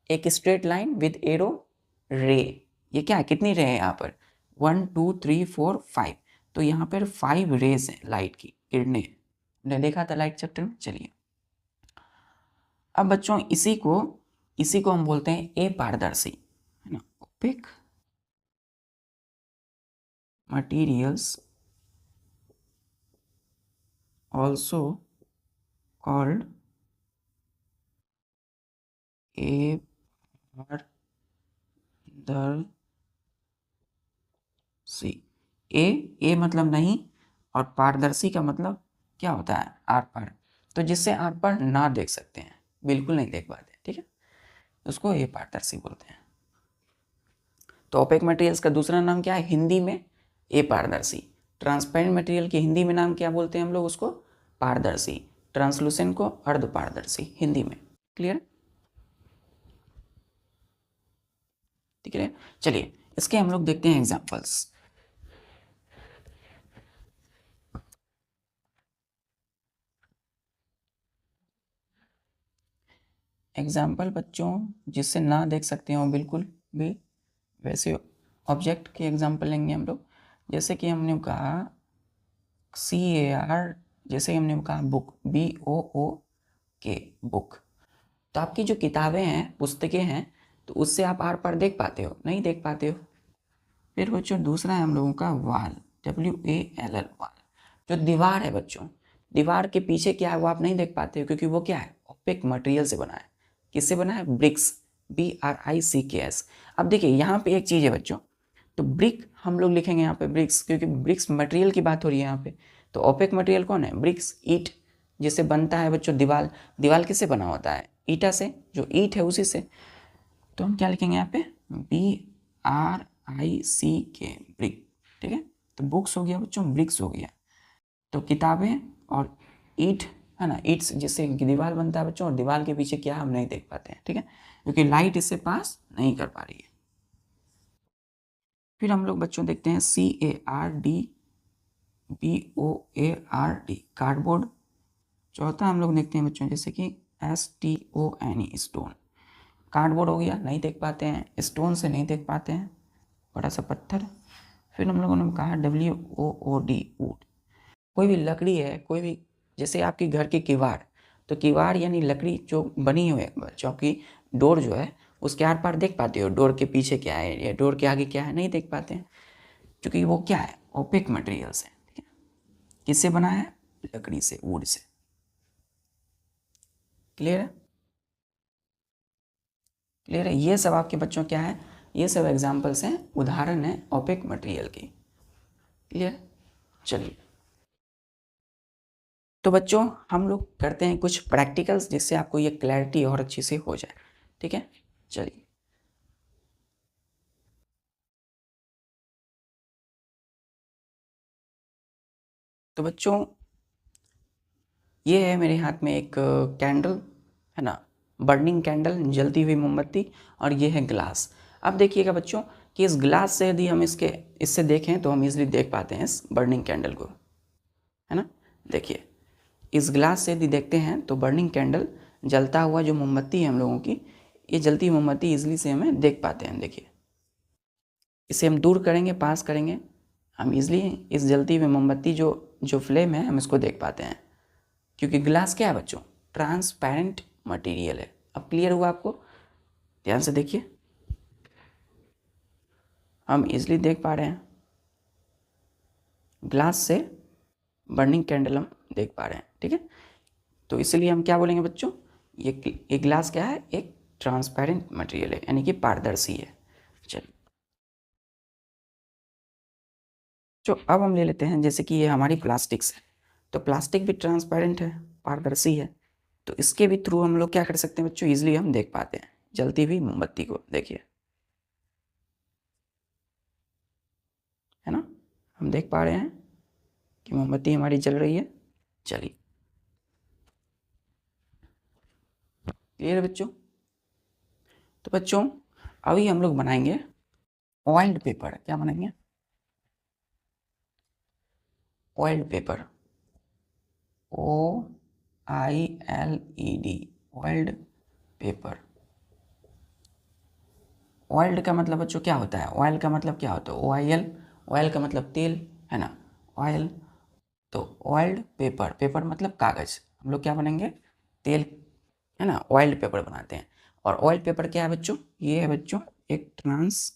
एक स्ट्रेट लाइन विद एरो रे। ये क्या है, कितनी रे है यहाँ पर, 1 2 3 4 5, तो यहाँ पर 5 रेज हैं लाइट की किरणें, हमने देखा था लाइट चैप्टर में। चलिए अब बच्चों इसी को हम बोलते हैं अपारदर्शी, है ना, ओपेक मटीरियल्स ऑल्सो कॉल्ड अपारदर्शी। ए मतलब नहीं, और पारदर्शी का मतलब क्या होता है, आर पार, तो जिससे आर पार ना देख सकते हैं, बिल्कुल नहीं देख पाते, ठीक है, उसको ए पारदर्शी बोलते हैं। तो ओपेक मटेरियल्स का दूसरा नाम क्या है हिंदी में, ए पारदर्शी। ट्रांसपेरेंट मटेरियल की हिंदी में नाम क्या बोलते हैं हम लोग, उसको पारदर्शी। ट्रांसलूसेंट को अर्ध पारदर्शी हिंदी में। क्लियर, ठीक है। चलिए इसके हम लोग देखते हैं एग्जांपल्स। एग्जाम्पल बच्चों जिससे ना देख सकते हो बिल्कुल भी, वैसे ऑब्जेक्ट के एग्जाम्पल लेंगे हम लोग। जैसे कि हमने कहा CAR, जैसे हमने कहा बुक, BOOK बुक, तो आपकी जो किताबें हैं, पुस्तकें हैं, तो उससे आप आर पार देख पाते हो, नहीं देख पाते हो। फिर बच्चों दूसरा है हम लोगों का वाल, WALL वाल, जो दीवार है बच्चों, दीवार के पीछे क्या है वो आप नहीं देख पाते हो, क्योंकि वो क्या है, ओपेक मटेरियल से बना है। किससे बना है, ब्रिक्स, BRICKS। अब देखिए यहाँ पे एक चीज़ है बच्चों, तो ब्रिक हम लोग लिखेंगे यहाँ पे ब्रिक्स, क्योंकि ब्रिक्स मटेरियल की बात हो रही है यहाँ पे। तो ओपेक मटेरियल कौन है, ब्रिक्स, ईट, जिससे बनता है बच्चों दीवार। दीवार किससे बना होता है, ईटा से, जो ईट है उसी से। तो हम क्या लिखेंगे यहाँ पे, BRICK ब्रिक, ठीक है। तो बुक्स हो गया बच्चों, ब्रिक्स हो गया, तो किताबें और ईट, है ना, ईट जिससे दीवार बनता है बच्चों, और दीवार के पीछे क्या हम नहीं देख पाते हैं, ठीक है, क्योंकि लाइट इससे पास नहीं कर पा रही है। फिर हम लोग बच्चों देखते हैं CARDBOARD कार्डबोर्ड। चौथा हम लोग देखते हैं बच्चों जैसे कि STONE स्टोन, कार्डबोर्ड हो गया, नहीं देख पाते हैं, स्टोन से नहीं देख पाते हैं, बड़ा सा पत्थर। फिर हम लोगों ने कहा WOOD वुड, कोई भी लकड़ी है, कोई भी, जैसे आपके घर की किवाड़, तो किवाड़ यानी लकड़ी जो बनी हुई है, चौकी, डोर जो है, उसके आर पार देख पाते हो, डोर के पीछे क्या है या डोर के आगे क्या है, नहीं देख पाते हैं, क्योंकि वो क्या है, ओपेक मटेरियल से, ठीक है। किससे बना है, लकड़ी से, वुड से। क्लियर है, क्लियर है। ये सब आपके बच्चों क्या है, ये सब एग्जाम्पल्स हैं, उदाहरण है ओपेक मटेरियल की। क्लियर, चलिए तो बच्चों हम लोग करते हैं कुछ प्रैक्टिकल्स, जिससे आपको ये क्लैरिटी और अच्छी से हो जाए, ठीक है। चलिए तो बच्चों ये है मेरे हाथ में एक कैंडल, है ना, बर्निंग कैंडल, जलती हुई मोमबत्ती, और ये है ग्लास। अब देखिएगा बच्चों कि इस ग्लास से यदि हम इससे देखें तो हम इजीली देख पाते हैं इस बर्निंग कैंडल को, है ना। देखिए इस ग्लास से यदि देखते हैं तो बर्निंग कैंडल, जलता हुआ जो मोमबत्ती है हम लोगों की, ये जलती मोमबत्ती इजीली से हमें देख पाते हैं। देखिए, इसे हम दूर करेंगे, पास करेंगे, हम इजीली इस जलती हुई मोमबत्ती जो फ्लेम है हम इसको देख पाते हैं, क्योंकि ग्लास क्या है बच्चों, ट्रांसपेरेंट मटेरियल है। अब क्लियर हुआ आपको? ध्यान से देखिए, हम इजीली देख पा रहे हैं, ग्लास से बर्निंग कैंडल हम देख पा रहे हैं। ठीक है, तो इसलिए हम क्या बोलेंगे बच्चों, ये ग्लास क्या है, एक ट्रांसपेरेंट मटेरियल है, यानी कि पारदर्शी है। चलिए, जो अब हम ले लेते हैं, जैसे कि ये हमारी प्लास्टिक्स है, तो प्लास्टिक भी ट्रांसपेरेंट है, पारदर्शी है, तो इसके भी थ्रू हम लोग क्या कर सकते हैं बच्चों, इजीली हम देख पाते हैं जलती हुई मोमबत्ती को। देखिए, है ना, हम देख पा रहे हैं कि मोमबत्ती हमारी जल रही है। चलिए, क्लियर है बच्चों? तो बच्चों अभी हम लोग बनाएंगे ऑयल्ड पेपर। क्या बनाएंगे? Oiled paper, OILED, oiled paper. Oiled का मतलब बच्चों क्या होता है? ऑयल का मतलब क्या होता है? OIL, ऑयल का मतलब तेल, है ना, ऑयल। तो ऑयल्ड पेपर, पेपर मतलब कागज, हम लोग क्या बनेंगे, तेल, है ना, ऑयल्ड पेपर बनाते हैं। और ऑयल पेपर क्या है बच्चों? ये है बच्चों एक ट्रांसलूसेंट,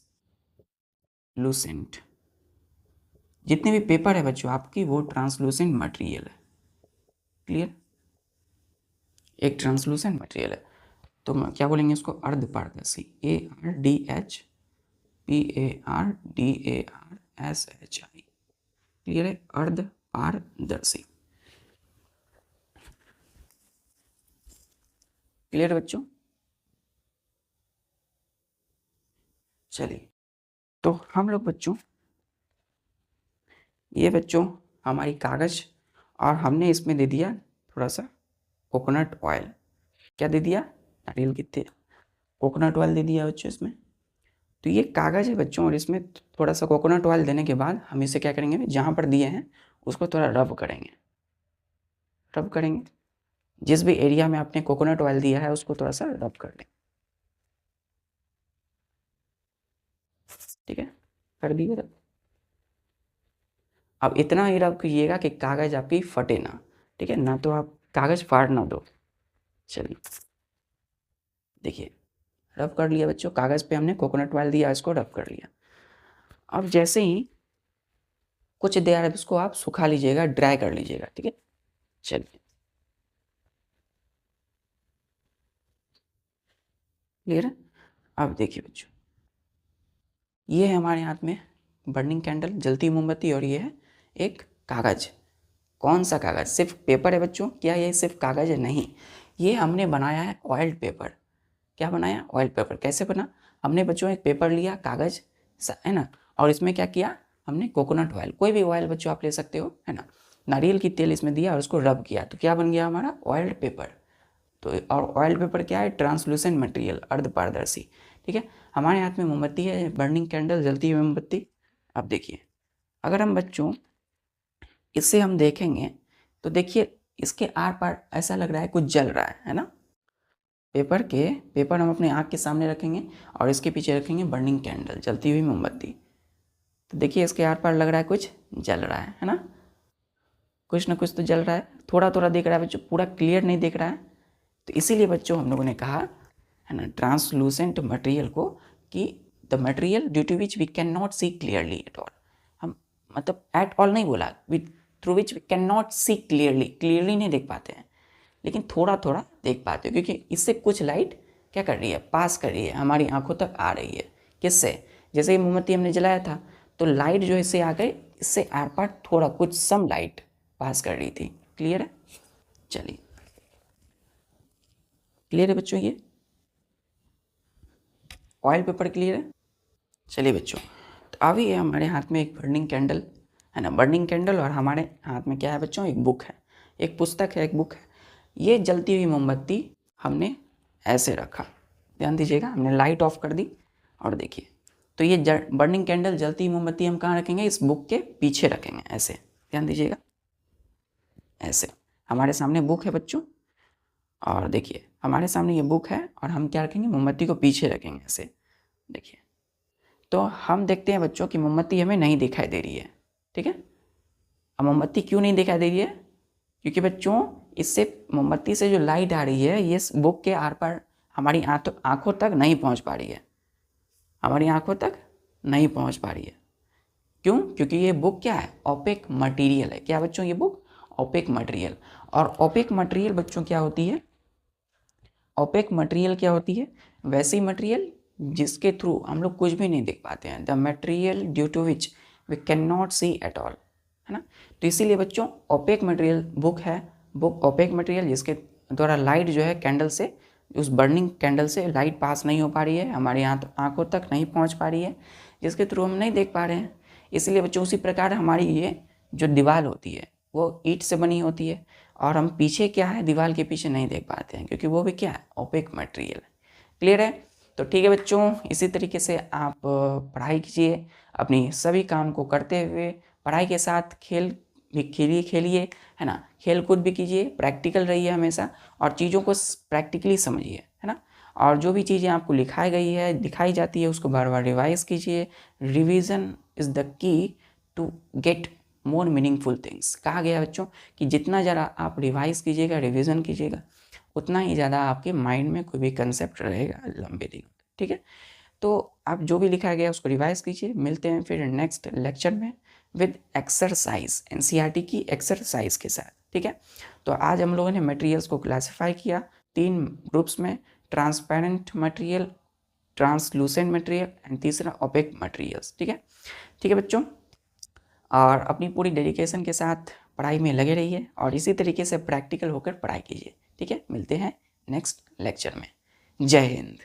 जितने भी पेपर है बच्चों आपकी, वो ट्रांसलूसेंट मटेरियल है। क्लियर? एक ट्रांसलूसेंट मटेरियल है, तो क्या बोलेंगे इसको, अर्धपारदर्शी, ARDHPARDARSHI। क्लियर है, अर्धपारदर्शी। क्लियर बच्चों? चलिए, तो हम लोग बच्चों, ये बच्चों हमारी कागज, और हमने इसमें दे दिया थोड़ा सा कोकोनट ऑयल। क्या दे दिया? नारियल की तेल, कोकोनट ऑयल दे दिया बच्चों इसमें। तो ये कागज़ है बच्चों, और इसमें थोड़ा सा कोकोनट ऑयल देने के बाद हम इसे क्या करेंगे, जहाँ पर दिए हैं उसको थोड़ा रब करेंगे, रब करेंगे, जिस भी एरिया में आपने कोकोनट ऑयल दिया है उसको थोड़ा सा रब कर लें। ठीक है, कर दिए रब। अब इतना ही रब कीजिएगा कि कागज़ आपकी फटे ना, ठीक है ना, तो आप कागज़ फाड़ ना दो। चलिए, देखिए, रब कर लिया बच्चों, कागज़ पे हमने कोकोनट ऑयल दिया, इसको रब कर लिया। अब जैसे ही कुछ देर इसको आप सुखा लीजिएगा, ड्राई कर लीजिएगा। ठीक है, चलिए, क्लियर है? अब देखिए बच्चों, ये है हमारे हाथ में बर्निंग कैंडल, जलती मोमबत्ती, और ये है एक कागज़। कौन सा कागज़? सिर्फ पेपर है बच्चों? क्या ये सिर्फ कागज़ है? नहीं, ये हमने बनाया है ऑयल्ड पेपर। क्या बनाया? Oil paper. कैसे बना? हमने बच्चों एक पेपर लिया, कागज़, है ना, और इसमें क्या किया हमने, कोकोनट ऑयल, कोई भी ऑयल बच्चों आप ले सकते हो, है ना, नारियल की तेल इसमें दिया और उसको रब किया, तो क्या बन गया हमारा ऑयल्ड पेपर। तो और ऑयल पेपर क्या है? ट्रांसलूसेंट मटेरियल, अर्धपारदर्शी। ठीक है, हमारे हाथ में मोमबत्ती है, बर्निंग कैंडल, जलती हुई मोमबत्ती। अब देखिए, अगर हम बच्चों इससे हम देखेंगे तो देखिए, इसके आर पार ऐसा लग रहा है कुछ जल रहा है ना। पेपर हम अपने आँख के सामने रखेंगे और इसके पीछे रखेंगे बर्निंग कैंडल, जलती हुई मोमबत्ती, तो देखिए इसके आर पार लग रहा है कुछ जल रहा है ना, कुछ ना कुछ तो जल रहा है, थोड़ा थोड़ा दिख रहा है बच्चों, पूरा क्लियर नहीं दिख रहा है। तो इसीलिए बच्चों हम लोगों ने कहा है ना, ट्रांसलूसेंट मटेरियल को, कि the material due to which we can not see clearly at all. हम मतलब एट ऑल नहीं बोला, through which we can not see clearly, clearly नहीं देख पाते हैं, लेकिन थोड़ा थोड़ा देख पाते हो, क्योंकि इससे कुछ लाइट क्या कर रही है, पास कर रही है, हमारी आंखों तक आ रही है। किससे? जैसे ये मोमबत्ती हमने जलाया था, तो लाइट जो इससे आ गई, इससे आर पार थोड़ा कुछ सम लाइट पास कर रही थी। क्लियर है? चलिए, क्लियर है बच्चों? ये ऑयल पेपर क्लियर है? चलिए बच्चों, तो अभी है हमारे हाथ में एक बर्निंग कैंडल, है ना, बर्निंग कैंडल, और हमारे हाथ में क्या है बच्चों, एक बुक है, एक पुस्तक है, एक बुक है। ये जलती हुई मोमबत्ती हमने ऐसे रखा, ध्यान दीजिएगा, हमने लाइट ऑफ कर दी, और देखिए, तो ये बर्निंग कैंडल, जलती हुई मोमबत्ती हम कहाँ रखेंगे, इस बुक के पीछे रखेंगे, ऐसे, ध्यान दीजिएगा, ऐसे हमारे सामने बुक है बच्चों, और देखिए हमारे सामने ये बुक है और हम क्या रखेंगे, मोमबत्ती को पीछे रखेंगे ऐसे, देखिए। तो हम देखते हैं बच्चों कि मोमबत्ती हमें नहीं दिखाई दे रही है, ठीक है। अब मोमबत्ती क्यों नहीं दिखाई दे रही है, क्योंकि बच्चों इससे मोमबत्ती से जो लाइट आ रही है ये इस बुक के आर पार हमारी आँखों तक नहीं पहुँच पा रही है, हमारी आँखों तक नहीं पहुँच पा रही है। क्यों? क्योंकि ये बुक क्या है, ओपेक मटेरियल है। क्या बच्चों, ये बुक ओपेक मटेरियल। और ओपेक मटेरियल बच्चों क्या होती है, ओपेक मटेरियल क्या होती है, वैसी मटेरियल जिसके थ्रू हम लोग कुछ भी नहीं देख पाते हैं, the material due to which we can not see at all, है ना। तो इसीलिए बच्चों ओपेक मटेरियल बुक है, बुक ओपेक मटेरियल जिसके द्वारा लाइट जो है कैंडल से, उस बर्निंग कैंडल से लाइट पास नहीं हो पा रही है, हमारी आँखों तक नहीं पहुँच पा रही है, जिसके थ्रू हम नहीं देख पा रहे हैं। इसलिए बच्चों उसी प्रकार हमारी ये जो दीवार होती है वो ईंट से बनी होती है, और हम पीछे क्या है, दीवार के पीछे नहीं देख पाते हैं, क्योंकि वो भी क्या है, ओपेक मटेरियल। क्लियर है? तो ठीक है बच्चों, इसी तरीके से आप पढ़ाई कीजिए, अपनी सभी काम को करते हुए पढ़ाई के साथ खेल भी खेलिए, है ना, खेल कूद भी कीजिए, प्रैक्टिकल रहिए हमेशा, और चीज़ों को प्रैक्टिकली समझिए, है ना। और जो भी चीज़ें आपको लिखाई गई है, दिखाई जाती है, उसको बार बार रिवाइज कीजिए। Revision is the key to get more meaningful things. कहा गया बच्चों कि जितना ज़्यादा आप रिवाइज कीजिएगा, रिवीजन कीजिएगा, उतना ही ज़्यादा आपके माइंड में कोई भी कंसेप्ट रहेगा लंबे दिन, ठीक है। तो आप जो भी लिखा गया उसको रिवाइज कीजिए। मिलते हैं फिर नेक्स्ट लेक्चर में विद एक्सरसाइज, एनसीईआरटी की एक्सरसाइज के साथ, ठीक है। तो आज हम लोगों ने मटेरियल्स को क्लासिफाई किया 3 ग्रुप्स में, transparent material, translucent material and तीसरा ओपेक मटेरियल्स, ठीक है। ठीक है बच्चों, और अपनी पूरी डेडिकेशन के साथ पढ़ाई में लगे रहिए और इसी तरीके से प्रैक्टिकल होकर पढ़ाई कीजिए, ठीक है। मिलते हैं नेक्स्ट लेक्चर में। जय हिंद।